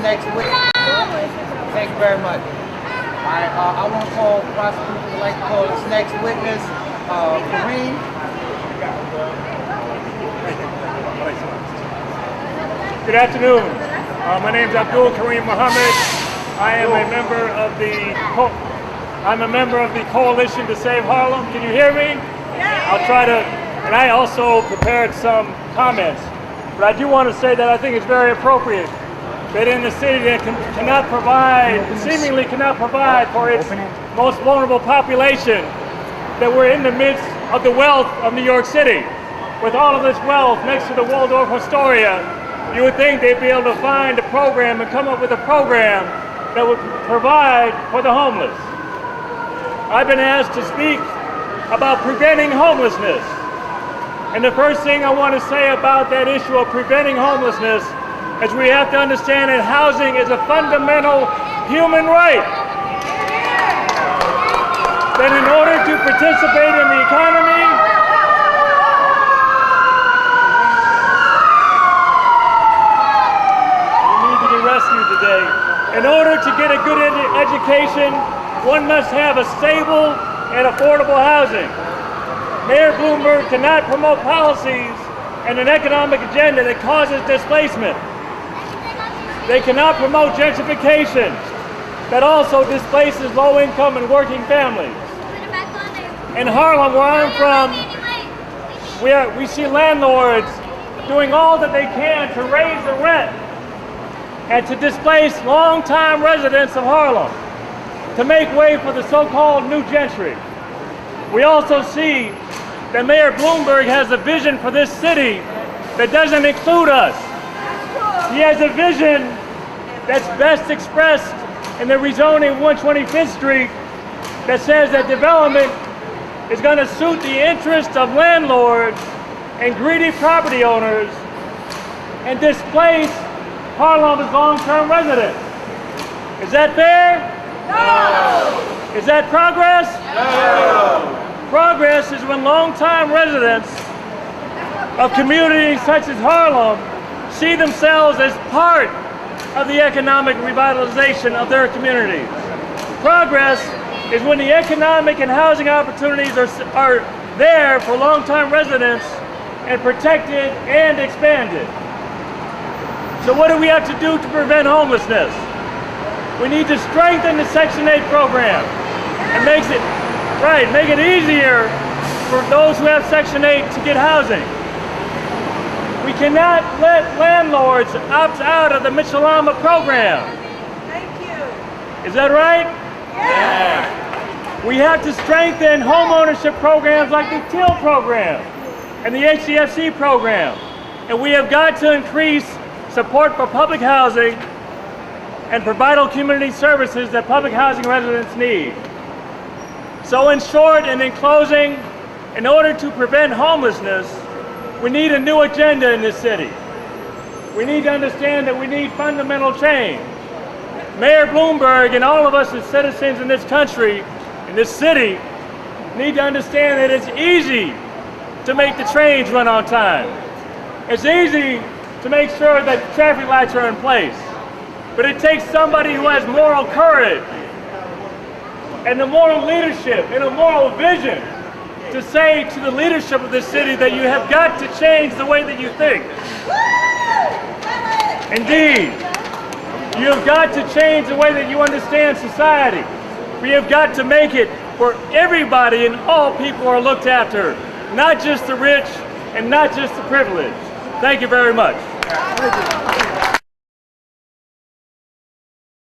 next witness. Thank you very much. All right, I want to call prosecution. Would like to call this next witness, Karim. Good afternoon. My name is Karim Muhammad. I am a member of the coalition to Save Harlem. Can you hear me? Yeah. I'll try to, and I also prepared some comments. But I do want to say that I think it's very appropriate that in the city that seemingly cannot provide for its most vulnerable population, that we're in the midst of the wealth of New York City. With all of this wealth next to the Waldorf Astoria, you would think they'd be able to find a program and come up with a program that would provide for the homeless. I've been asked to speak about preventing homelessness. And the first thing I want to say about that issue of preventing homelessness is we have to understand that housing is a fundamental human right. That in order to participate in the economy, in order to get a good education, one must have a stable and affordable housing. Mayor Bloomberg cannot promote policies and an economic agenda that causes displacement. They cannot promote gentrification that also displaces low-income and working families. In Harlem, where I'm from, we see landlords doing all that they can to raise the rent and to displace long-time residents of Harlem, to make way for the so-called new gentry. We also see that Mayor Bloomberg has a vision for this city that doesn't include us. He has a vision that's best expressed in the rezoning of 125th Street that says that development is going to suit the interests of landlords and greedy property owners and displace Harlem's long-term residents. Is that fair? No! Is that progress? No! Progress is when long-time residents of communities such as Harlem see themselves as part of the economic revitalization of their communities. Progress is when the economic and housing opportunities are there for long-time residents and protected and expanded. So what do we have to do to prevent homelessness? We need to strengthen the Section 8 program and make it easier for those who have Section 8 to get housing. We cannot let landlords opt out of the Mitchell-Lama program. Thank you. Is that right? Yeah. We have to strengthen home ownership programs like the TIL program and the HDFC program. And we have got to increase support for public housing and for vital community services that public housing residents need. So in short and in closing, in order to prevent homelessness, we need a new agenda in this city. We need to understand that we need fundamental change. Mayor Bloomberg and all of us as citizens in this country, in this city, need to understand that it's easy to make the trains run on time. It's easy to make sure that traffic lights are in place. But it takes somebody who has moral courage and the moral leadership and a moral vision to say to the leadership of this city that you have got to change the way that you think. Indeed, you have got to change the way that you understand society. We have got to make it where everybody and all people are looked after, not just the rich and not just the privileged. Thank you very much.